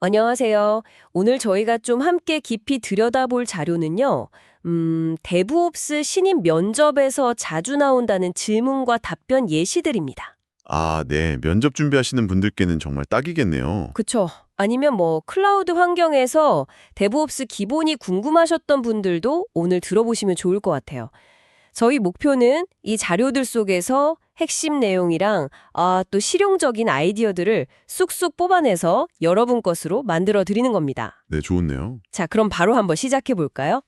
안녕하세요. 오늘 저희가 좀 함께 깊이 들여다볼 자료는요, 데브옵스 신입 면접에서 자주 나온다는 질문과 답변 예시들입니다. 아, 네. 면접 준비하시는 분들께는 정말 딱이겠네요. 그쵸? 아니면 뭐, 클라우드 환경에서 데브옵스 기본이 궁금하셨던 분들도 오늘 들어보시면 좋을 것 같아요. 저희 목표는 이 자료들 속에서 핵심 내용이랑 또 실용적인 아이디어들을 쑥쑥 뽑아내서 여러분 것으로 만들어 드리는 겁니다. 네, 좋은데요. 자, 그럼 바로 한번 시작해 볼까요?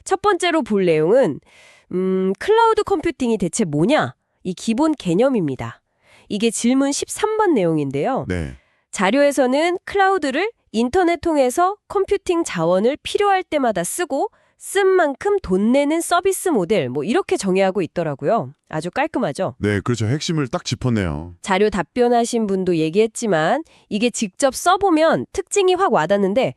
첫 번째로 볼 내용은 클라우드 컴퓨팅이 대체 뭐냐? 이 기본 개념입니다. 이게 질문 13번 내용인데요. 네. 자료에서는 클라우드를 인터넷 통해서 컴퓨팅 자원을 필요할 때마다 쓰고 쓴 만큼 돈 내는 서비스 모델 뭐 이렇게 정의하고 있더라고요. 아주 깔끔하죠? 네, 그렇죠. 핵심을 딱 짚었네요. 자료 답변하신 분도 얘기했지만 이게 직접 써보면 특징이 확 와닿는데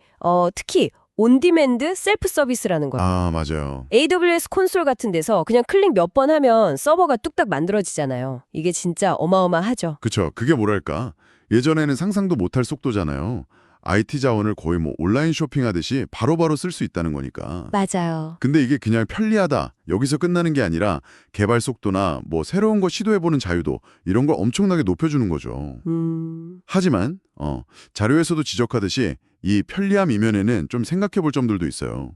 특히 온디맨드 셀프 서비스라는 거예요. 아, 맞아요. AWS 콘솔 같은 데서 그냥 클릭 몇 번 하면 서버가 뚝딱 만들어지잖아요. 이게 진짜 어마어마하죠. 그쵸. 그게 뭐랄까. 예전에는 상상도 못할 속도잖아요. IT 자원을 거의 뭐 온라인 쇼핑하듯이 바로바로 쓸 수 있다는 거니까. 맞아요. 근데 이게 그냥 편리하다. 여기서 끝나는 게 아니라 개발 속도나 뭐 새로운 거 시도해보는 자유도 이런 걸 엄청나게 높여주는 거죠. 하지만 자료에서도 지적하듯이 이 편리함 이면에는 좀 생각해볼 점들도 있어요.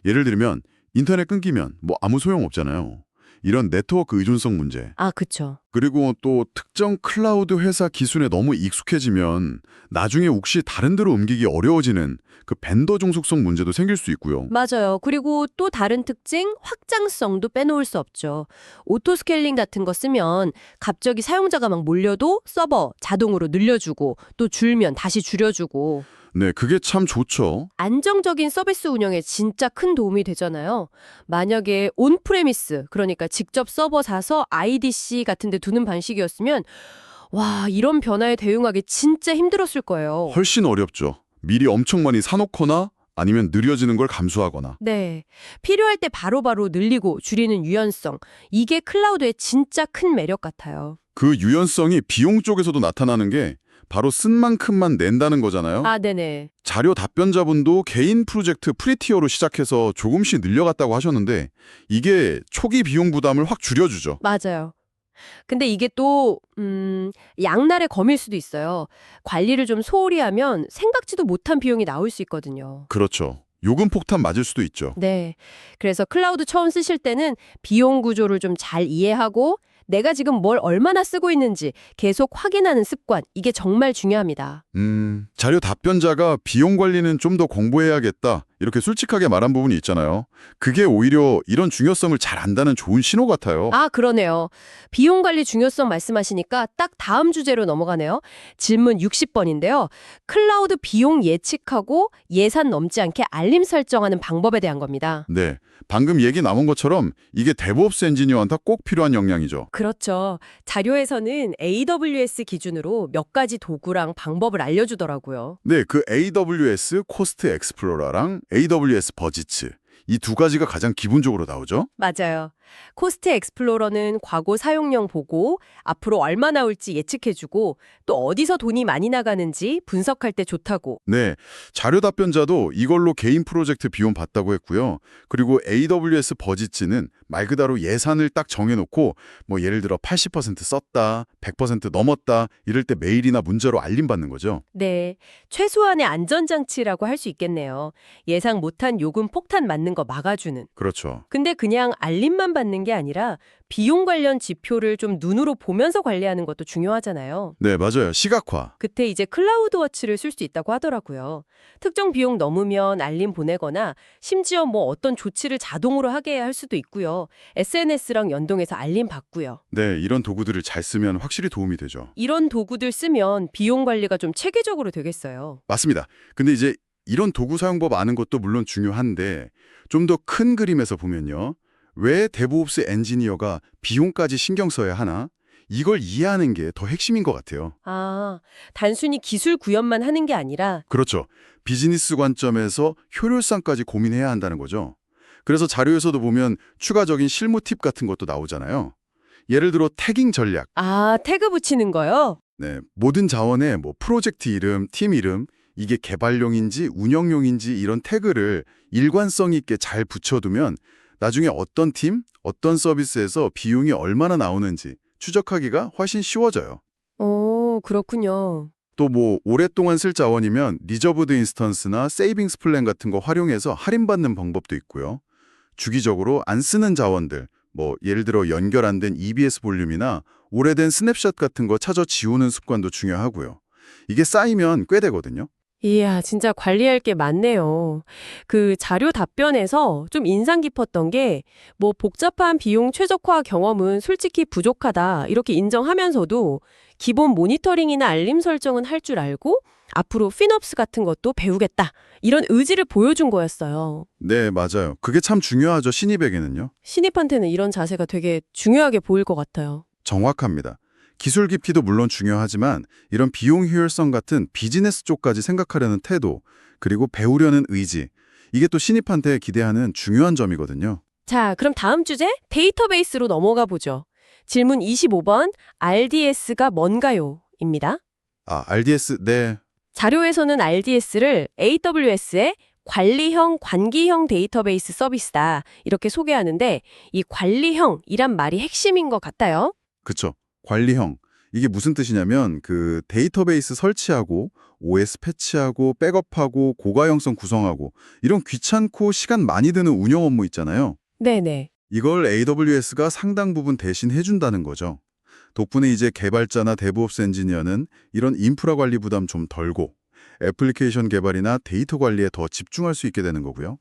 예를 들면 인터넷 끊기면 뭐 아무 소용 없잖아요. 이런 네트워크 의존성 문제. 아, 그쵸. 그리고 또 특정 클라우드 회사 기술에 너무 익숙해지면 나중에 혹시 다른 데로 옮기기 어려워지는 그 벤더 종속성 문제도 생길 수 있고요. 맞아요. 그리고 또 다른 특징, 확장성도 빼놓을 수 없죠. 오토 스케일링 같은 거 쓰면 갑자기 사용자가 막 몰려도 서버 자동으로 늘려주고 또 줄면 다시 줄여주고 네, 그게 참 좋죠. 안정적인 서비스 운영에 진짜 큰 도움이 되잖아요. 만약에 온프레미스, 그러니까 직접 서버 사서 IDC 같은 데 두는 방식이었으면 와, 이런 변화에 대응하기 진짜 힘들었을 거예요. 훨씬 어렵죠. 미리 엄청 많이 사놓거나 아니면 느려지는 걸 감수하거나. 네. 필요할 때 바로바로 늘리고 줄이는 유연성. 이게 클라우드의 진짜 큰 매력 같아요. 그 유연성이 비용 쪽에서도 나타나는 게 바로 쓴 만큼만 낸다는 거잖아요. 아, 네네. 자료 답변자분도 개인 프로젝트 프리티어로 시작해서 조금씩 늘려갔다고 하셨는데 이게 초기 비용 부담을 확 줄여주죠. 맞아요. 근데 이게 또 양날의 검일 수도 있어요. 관리를 좀 소홀히 하면 생각지도 못한 비용이 나올 수 있거든요. 그렇죠. 요금 폭탄 맞을 수도 있죠. 네. 그래서 클라우드 처음 쓰실 때는 비용 구조를 좀 잘 이해하고 내가 지금 뭘 얼마나 쓰고 있는지 계속 확인하는 습관, 이게 정말 중요합니다. 자료 답변자가 비용 관리는 좀 더 공부해야겠다. 이렇게 솔직하게 말한 부분이 있잖아요. 그게 오히려 이런 중요성을 잘 안다는 좋은 신호 같아요. 아, 그러네요. 비용 관리 중요성 말씀하시니까 딱 다음 주제로 넘어가네요. 질문 60번인데요. 클라우드 비용 예측하고 예산 넘지 않게 알림 설정하는 방법에 대한 겁니다. 네, 방금 얘기 나온 것처럼 이게 데브옵스 엔지니어한테 꼭 필요한 역량이죠. 그렇죠. 자료에서는 AWS 기준으로 몇 가지 도구랑 방법을 알려주더라고요. 네, 그 AWS 코스트 엑스플로러랑 AWS 버지츠 이 두 가지가 가장 기본적으로 나오죠. 맞아요. 코스트 엑스플로러는 과거 사용량 보고 앞으로 얼마 나올지 예측해주고 또 어디서 돈이 많이 나가는지 분석할 때 좋다고. 네, 자료 답변자도 이걸로 개인 프로젝트 비용 봤다고 했고요. 그리고 AWS 버지츠는 말 그대로 예산을 딱 정해놓고 뭐 예를 들어 80% 썼다, 100% 넘었다 이럴 때 메일이나 문자로 알림받는 거죠. 네, 최소한의 안전장치라고 할 수 있겠네요. 예상 못한 요금 폭탄 맞는 거 막아주는. 그렇죠. 근데 그냥 알림만 받는 게 아니라 비용 관련 지표를 좀 눈으로 보면서 관리하는 것도 중요하잖아요. 네, 맞아요. 시각화. 그때 이제 클라우드 워치를 쓸 수 있다고 하더라고요. 특정 비용 넘으면 알림 보내거나 심지어 뭐 어떤 조치를 자동으로 하게 할 수도 있고요. SNS랑 연동해서 알림 받고요. 네, 이런 도구들을 잘 쓰면 확실히 도움이 되죠. 이런 도구들 쓰면 비용 관리가 좀 체계적으로 되겠어요. 맞습니다. 근데 이제 이런 도구 사용법 아는 것도 물론 중요한데 좀 더 큰 그림에서 보면요. 왜 데브옵스 엔지니어가 비용까지 신경 써야 하나? 이걸 이해하는 게 더 핵심인 것 같아요. 아, 단순히 기술 구현만 하는 게 아니라 그렇죠. 비즈니스 관점에서 효율성까지 고민해야 한다는 거죠. 그래서 자료에서도 보면 추가적인 실무 팁 같은 것도 나오잖아요. 예를 들어 태깅 전략. 태그 붙이는 거요? 네, 모든 자원에 뭐 프로젝트 이름, 팀 이름 이게 개발용인지 운영용인지 이런 태그를 일관성 있게 잘 붙여두면 나중에 어떤 팀, 어떤 서비스에서 비용이 얼마나 나오는지 추적하기가 훨씬 쉬워져요. 오, 그렇군요. 또 뭐 오랫동안 쓸 자원이면 리저브드 인스턴스나 세이빙스 플랜 같은 거 활용해서 할인받는 방법도 있고요. 주기적으로 안 쓰는 자원들, 뭐 예를 들어 연결 안 된 EBS 볼륨이나 오래된 스냅샷 같은 거 찾아 지우는 습관도 중요하고요. 이게 쌓이면 꽤 되거든요. 이야, 진짜 관리할 게 많네요. 그 자료 답변에서 좀 인상 깊었던 게, 뭐 복잡한 비용 최적화 경험은 솔직히 부족하다, 이렇게 인정하면서도 기본 모니터링이나 알림 설정은 할 줄 알고 앞으로 피놉스 같은 것도 배우겠다, 이런 의지를 보여준 거였어요. 네, 맞아요. 그게 참 중요하죠, 신입에게는요. 신입한테는 이런 자세가 되게 중요하게 보일 것 같아요. 정확합니다. 기술 깊이도 물론 중요하지만 이런 비용 효율성 같은 비즈니스 쪽까지 생각하려는 태도, 그리고 배우려는 의지, 이게 또 신입한테 기대하는 중요한 점이거든요. 자, 그럼 다음 주제 데이터베이스로 넘어가 보죠. 질문 25번, RDS가 뭔가요? 입니다. RDS, 네. 자료에서는 RDS를 AWS의 관리형, 관기형 데이터베이스 서비스다, 이렇게 소개하는데 이 관리형이란 말이 핵심인 것 같아요. 그쵸. 관리형. 이게 무슨 뜻이냐면 그 데이터베이스 설치하고 OS 패치하고 백업하고 고가형성 구성하고 이런 귀찮고 시간 많이 드는 운영 업무 있잖아요. 네네. 이걸 AWS가 상당 부분 대신 해준다는 거죠. 덕분에 이제 개발자나 데브옵스 엔지니어는 이런 인프라 관리 부담 좀 덜고 애플리케이션 개발이나 데이터 관리에 더 집중할 수 있게 되는 거고요.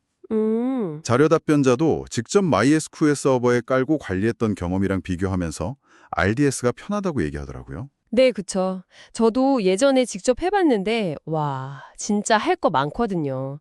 자료 답변자도 직접 MySQL 서버에 깔고 관리했던 경험이랑 비교하면서 RDS가 편하다고 얘기하더라고요. 네, 그쵸. 저도 예전에 직접 해봤는데, 와, 진짜 할 거 많거든요.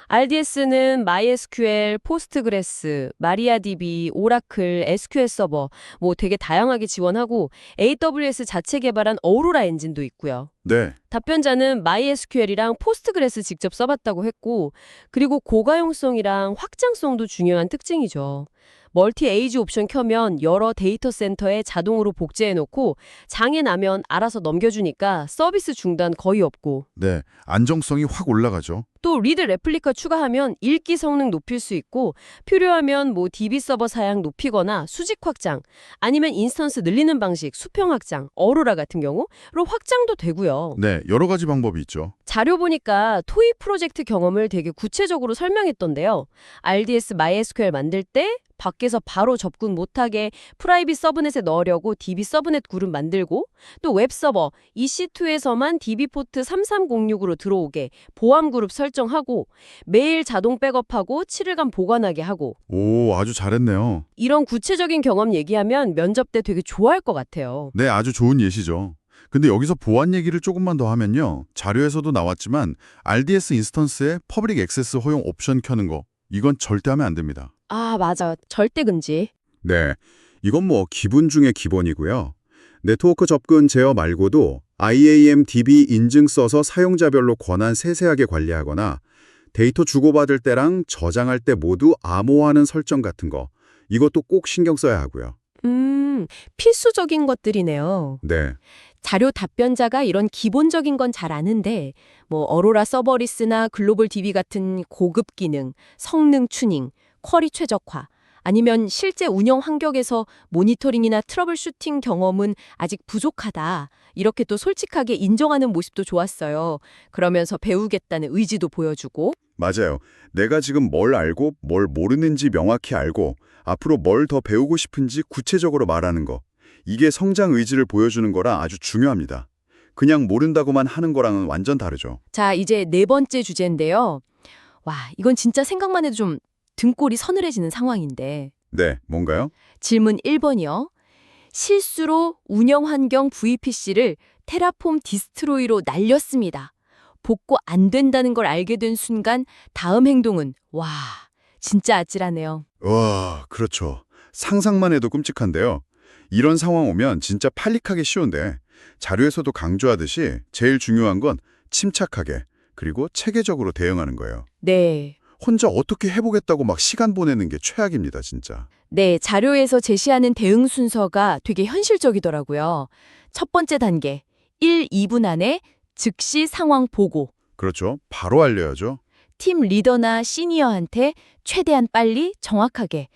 RDS는 MySQL, 포스트그레스, 마리아DB, 오라클, SQL 서버, 뭐 되게 다양하게 지원하고 AWS 자체 개발한 어우로라 엔진도 있고요. 네, 답변자는 MySQL이랑 포스트그레스 직접 써봤다고 했고, 그리고 고가용성이랑 확장성도 중요한 특징이죠. 멀티 에이지 옵션 켜면 여러 데이터 센터에 자동으로 복제해놓고 장애 나면 알아서 넘겨주니까 서비스 중단 거의 없고, 네, 안정성이 확 올라가죠. 또 리드 레플리카 추가하면 읽기 성능 높일 수 있고, 필요하면 뭐 DB 서버 사양 높이거나 수직 확장, 아니면 인스턴스 늘리는 방식, 수평 확장, 어로라 같은 경우로 확장도 되고요. 네, 여러 가지 방법이 있죠. 자료 보니까 토이 프로젝트 경험을 되게 구체적으로 설명했던데요. RDS MySQL 만들 때 밖에서 바로 접근 못하게 프라이빗 서브넷에 넣으려고 DB 서브넷 그룹 만들고, 또 웹서버 EC2에서만 DB 포트 3306으로 들어오게 보안 그룹 설정하고, 매일 자동 백업하고 7일간 보관하게 하고, 오, 아주 잘했네요. 이런 구체적인 경험 얘기하면 면접 때 되게 좋아할 것 같아요. 네, 아주 좋은 예시죠. 근데 여기서 보안 얘기를 조금만 더 하면요. 자료에서도 나왔지만 RDS 인스턴스에 퍼블릭 액세스 허용 옵션 켜는 거, 이건 절대 하면 안 됩니다. 아, 맞아. 절대 금지. 네, 이건 뭐 기본 중에 기본이고요. 네트워크 접근 제어 말고도 IAM DB 인증 써서 사용자별로 권한 세세하게 관리하거나 데이터 주고받을 때랑 저장할 때 모두 암호화하는 설정 같은 거, 이것도 꼭 신경 써야 하고요. 필수적인 것들이네요. 네, 자료 답변자가 이런 기본적인 건 잘 아는데, 뭐 어로라 서버리스나 글로벌 DB 같은 고급 기능, 성능 튜닝, 쿼리 최적화, 아니면 실제 운영 환경에서 모니터링이나 트러블 슈팅 경험은 아직 부족하다, 이렇게 또 솔직하게 인정하는 모습도 좋았어요. 그러면서 배우겠다는 의지도 보여주고. 맞아요. 내가 지금 뭘 알고 뭘 모르는지 명확히 알고 앞으로 뭘 더 배우고 싶은지 구체적으로 말하는 거. 이게 성장 의지를 보여주는 거라 아주 중요합니다. 그냥 모른다고만 하는 거랑은 완전 다르죠. 자, 이제 네 번째 주제인데요. 와, 이건 진짜 생각만 해도 좀 등골이 서늘해지는 상황인데. 네, 뭔가요? 질문 1번이요. 실수로 운영 환경 VPC를 테라폼 디스트로이로 날렸습니다. 복구 안 된다는 걸 알게 된 순간 다음 행동은, 와, 진짜 아찔하네요. 와, 그렇죠. 상상만 해도 끔찍한데요. 이런 상황 오면 진짜 팔릭하기 쉬운데 자료에서도 강조하듯이 제일 중요한 건 침착하게 그리고 체계적으로 대응하는 거예요. 네. 혼자 어떻게 해보겠다고 막 시간 보내는 게 최악입니다, 진짜. 네, 자료에서 제시하는 대응 순서가 되게 현실적이더라고요. 첫 번째 단계, 1, 2분 안에 즉시 상황 보고. 그렇죠. 바로 알려야죠. 팀 리더나 시니어한테 최대한 빨리 정확하게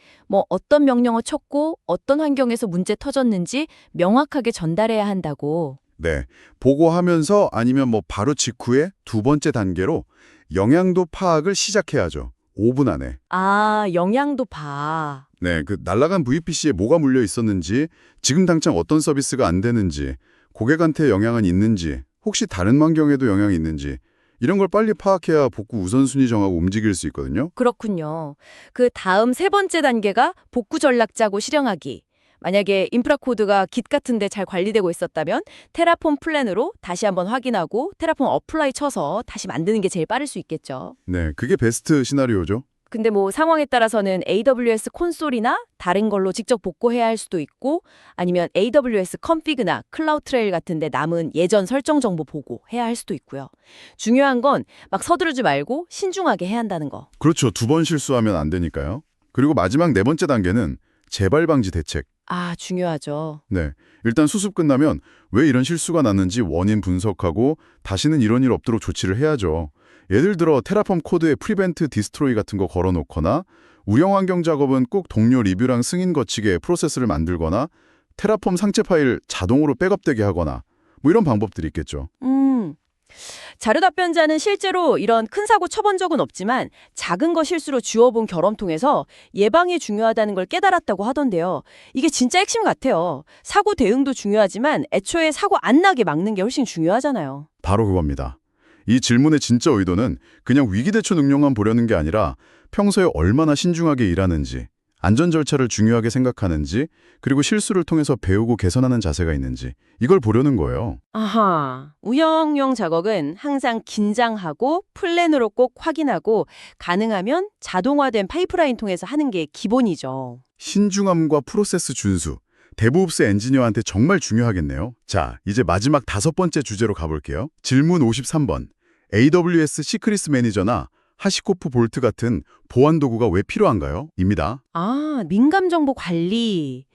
어떤 명령어 쳤고 어떤 환경에서 문제 터졌는지 명확하게 전달해야 한다고. 네. 보고하면서 아니면 바로 직후에 두 번째 단계로 영향도 파악을 시작해야죠. 5분 안에. 아, 영향도 봐. 네, 그 날아간 VPC에 뭐가 물려 있었는지, 지금 당장 어떤 서비스가 안 되는지, 고객한테 영향은 있는지, 혹시 다른 환경에도 영향이 있는지 이런 걸 빨리 파악해야 복구 우선순위 정하고 움직일 수 있거든요. 그렇군요. 그 다음 세 번째 단계가 복구 전략 짜고 실행하기. 만약에 인프라 코드가 Git 같은데 잘 관리되고 있었다면 테라폼 플랜으로 다시 한번 확인하고 테라폼 어플라이 쳐서 다시 만드는 게 제일 빠를 수 있겠죠. 네, 그게 베스트 시나리오죠. 근데 상황에 따라서는 AWS 콘솔이나 다른 걸로 직접 복구해야 할 수도 있고 아니면 AWS 컴피그나 클라우드 트레일 같은데 남은 예전 설정 정보 보고 해야 할 수도 있고요. 중요한 건 막 서두르지 말고 신중하게 해야 한다는 거. 그렇죠. 두 번 실수하면 안 되니까요. 그리고 마지막 네 번째 단계는 재발 방지 대책. 아, 중요하죠. 네, 일단 수습 끝나면 왜 이런 실수가 났는지 원인 분석하고 다시는 이런 일 없도록 조치를 해야죠. 예를 들어 테라폼 코드에 프리벤트 디스트로이 같은 거 걸어놓거나 운영 환경 작업은 꼭 동료 리뷰랑 승인 거치게 프로세스를 만들거나 테라폼 상체 파일 자동으로 백업되게 하거나 이런 방법들이 있겠죠. 자료 답변자는 실제로 이런 큰 사고 쳐본 적은 없지만 작은 거 실수로 지워본 경험 통해서 예방이 중요하다는 걸 깨달았다고 하던데요. 이게 진짜 핵심 같아요. 사고 대응도 중요하지만 애초에 사고 안 나게 막는 게 훨씬 중요하잖아요. 바로 그겁니다. 이 질문의 진짜 의도는 그냥 위기대처 능력만 보려는 게 아니라 평소에 얼마나 신중하게 일하는지, 안전 절차를 중요하게 생각하는지, 그리고 실수를 통해서 배우고 개선하는 자세가 있는지 이걸 보려는 거예요. 아하, 운영용 작업은 항상 긴장하고 플랜으로 꼭 확인하고 가능하면 자동화된 파이프라인 통해서 하는 게 기본이죠. 신중함과 프로세스 준수, 데브옵스 엔지니어한테 정말 중요하겠네요. 자, 이제 마지막 다섯 번째 주제로 가볼게요. 질문 53번. AWS 시크릿 매니저나 하시코프 볼트 같은 보안 도구가 왜 필요한가요? 입니다. 아, 민감 정보 관리.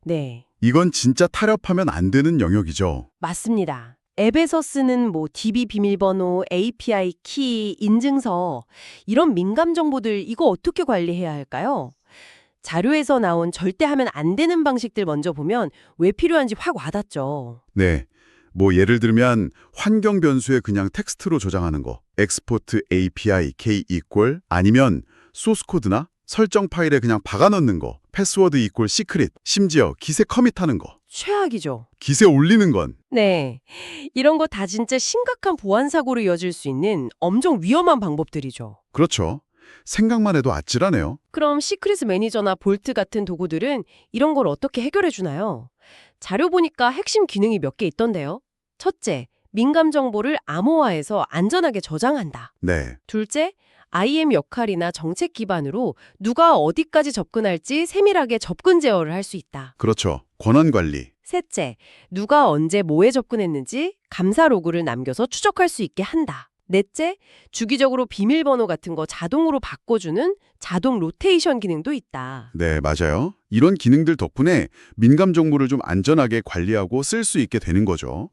네. 이건 진짜 타협하면 안 되는 영역이죠. 맞습니다. 앱에서 쓰는 DB 비밀번호, API 키, 인증서 이런 민감 정보들 이거 어떻게 관리해야 할까요? 자료에서 나온 절대 하면 안 되는 방식들 먼저 보면 왜 필요한지 확 와닿죠. 네. 예를 들면 환경 변수에 그냥 텍스트로 저장하는 거. export API k equal 아니면 소스 코드나 설정 파일에 그냥 박아 넣는 거. 패스워드 equal secret. 심지어 기세 커밋하는 거. 최악이죠. 기세 올리는 건. 네. 이런 거 다 진짜 심각한 보안 사고로 이어질 수 있는 엄청 위험한 방법들이죠. 그렇죠. 생각만 해도 아찔하네요. 그럼 시크릿 매니저나 볼트 같은 도구들은 이런 걸 어떻게 해결해 주나요? 자료 보니까 핵심 기능이 몇 개 있던데요. 첫째, 민감 정보를 암호화해서 안전하게 저장한다. 네. 둘째, IM 역할이나 정책 기반으로 누가 어디까지 접근할지 세밀하게 접근 제어를 할 수 있다. 그렇죠. 권한 관리. 셋째, 누가 언제 뭐에 접근했는지 감사 로그를 남겨서 추적할 수 있게 한다. 넷째, 주기적으로 비밀번호 같은 거 자동으로 바꿔주는 자동 로테이션 기능도 있다. 네, 맞아요. 이런 기능들 덕분에 민감 정보를 좀 안전하게 관리하고 쓸 수 있게 되는 거죠.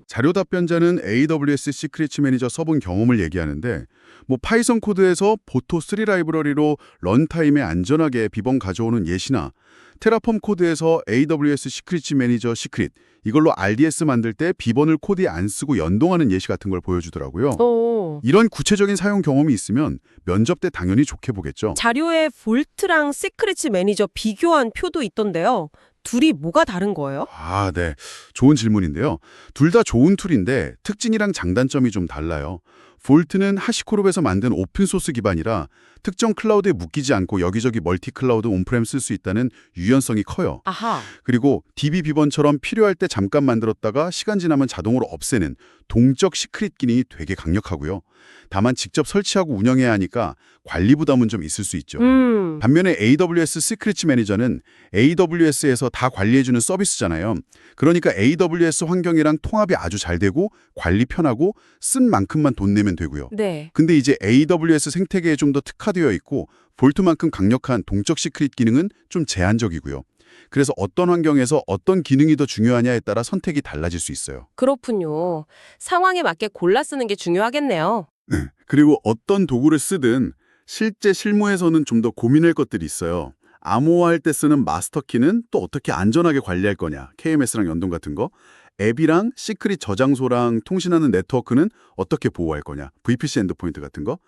자료 답변자는 AWS 시크릿 매니저 써본 경험을 얘기하는데 파이썬 코드에서 보토3 라이브러리로 런타임에 안전하게 비번 가져오는 예시나 테라폼 코드에서 AWS 시크릿 매니저 시크릿 이걸로 RDS 만들 때 비번을 코드에 안 쓰고 연동하는 예시 같은 걸 보여주더라고요. 이런 구체적인 사용 경험이 있으면 면접 때 당연히 좋게 보겠죠. 자료에 볼트랑 시크릿 매니저 비교한 표도 있던데요. 둘이 뭐가 다른 거예요? 아, 네. 좋은 질문인데요. 둘 다 좋은 툴인데 특징이랑 장단점이 좀 달라요. 볼트는 하시코롭에서 만든 오픈소스 기반이라 특정 클라우드에 묶이지 않고 여기저기 멀티 클라우드 온프렘 쓸 수 있다는 유연성이 커요. 아하. 그리고 DB 비번처럼 필요할 때 잠깐 만들었다가 시간 지나면 자동으로 없애는 동적 시크릿 기능이 되게 강력하고요. 다만 직접 설치하고 운영해야 하니까 관리 부담은 좀 있을 수 있죠. 반면에 AWS 시크릿 매니저는 AWS에서 다 관리해주는 서비스잖아요. 그러니까 AWS 환경이랑 통합이 아주 잘 되고 관리 편하고 쓴 만큼만 돈 내면 되고요. 네. 근데 이제 AWS 생태계에 좀 더 특화되어 있고 볼트만큼 강력한 동적 시크릿 기능은 좀 제한적이고요. 그래서 어떤 환경에서 어떤 기능이 더 중요하냐에 따라 선택이 달라질 수 있어요. 그렇군요. 상황에 맞게 골라 쓰는 게 중요하겠네요. 그리고 어떤 도구를 쓰든 실제 실무에서는 좀 더 고민할 것들이 있어요. 암호화할 때 쓰는 마스터키는 또 어떻게 안전하게 관리할 거냐, KMS랑 연동 같은 거. 앱이랑 시크릿 저장소랑 통신하는 네트워크는 어떻게 보호할 거냐, VPC 엔드포인트 같은 거.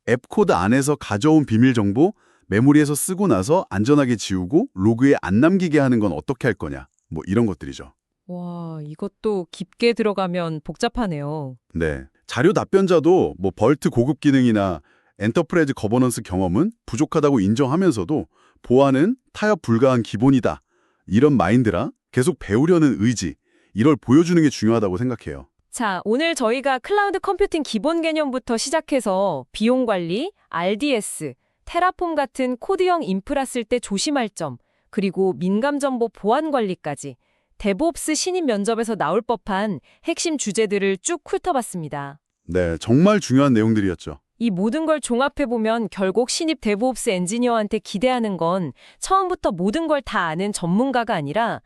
앱 코드 안에서 가져온 비밀 정보, 메모리에서 쓰고 나서 안전하게 지우고 로그에 안 남기게 하는 건 어떻게 할 거냐, 뭐 이런 것들이죠. 와, 이것도 깊게 들어가면 복잡하네요. 네. 자료 답변자도 뭐 벌트 고급 기능이나 엔터프라이즈 거버넌스 경험은 부족하다고 인정하면서도 보안은 타협 불가한 기본이다. 이런 마인드랑 계속 배우려는 의지, 이걸 보여주는 게 중요하다고 생각해요. 자, 오늘 저희가 클라우드 컴퓨팅 기본 개념부터 시작해서 비용 관리, RDS, 테라폼 같은 코드형 인프라 쓸 때 조심할 점, 그리고 민감 정보 보안 관리까지 데브옵스 신입 면접에서 나올 법한 핵심 주제들을 쭉 훑어봤습니다. 네, 정말 중요한 내용들이었죠. 이 모든 걸 종합해보면 결국 신입 데브옵스 엔지니어한테 기대하는 건 처음부터 모든 걸 다 아는 전문가가 아니라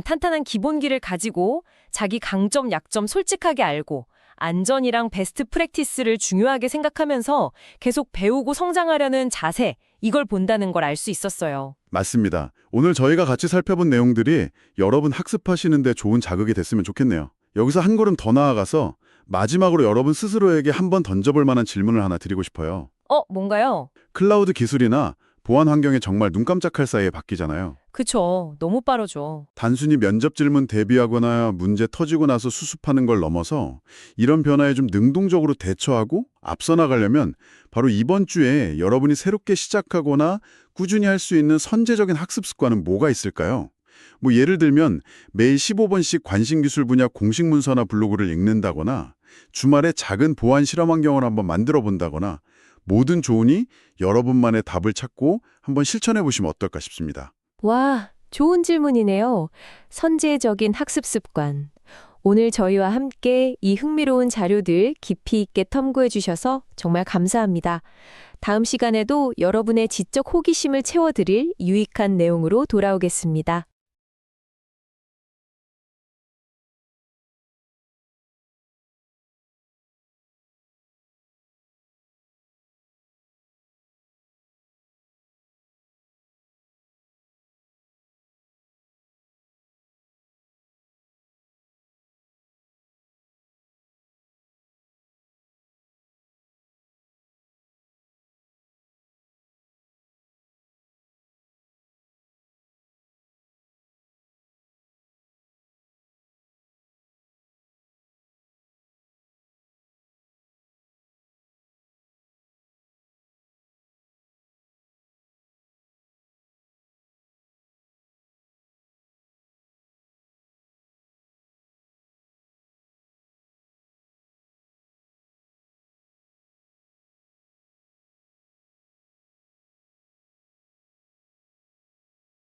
탄탄한 기본기를 가지고 자기 강점, 약점 솔직하게 알고 안전이랑 베스트 프랙티스를 중요하게 생각하면서 계속 배우고 성장하려는 자세, 이걸 본다는 걸 알 수 있었어요. 맞습니다. 오늘 저희가 같이 살펴본 내용들이 여러분 학습하시는데 좋은 자극이 됐으면 좋겠네요. 여기서 한 걸음 더 나아가서 마지막으로 여러분 스스로에게 한번 던져볼 만한 질문을 하나 드리고 싶어요. 뭔가요? 클라우드 기술이나 보안 환경이 정말 눈 깜짝할 사이에 바뀌잖아요. 그쵸. 너무 빠르죠. 단순히 면접 질문 대비하거나 문제 터지고 나서 수습하는 걸 넘어서 이런 변화에 좀 능동적으로 대처하고 앞서 나가려면 바로 이번 주에 여러분이 새롭게 시작하거나 꾸준히 할 수 있는 선제적인 학습 습관은 뭐가 있을까요? 뭐 예를 들면 매일 15번씩 관심기술 분야 공식 문서나 블로그를 읽는다거나 주말에 작은 보안 실험 환경을 한번 만들어 본다거나 뭐든 좋으니 여러분만의 답을 찾고 한번 실천해 보시면 어떨까 싶습니다. 와, 좋은 질문이네요. 선제적인 학습 습관. 오늘 저희와 함께 이 흥미로운 자료들 깊이 있게 탐구해 주셔서 정말 감사합니다. 다음 시간에도 여러분의 지적 호기심을 채워드릴 유익한 내용으로 돌아오겠습니다.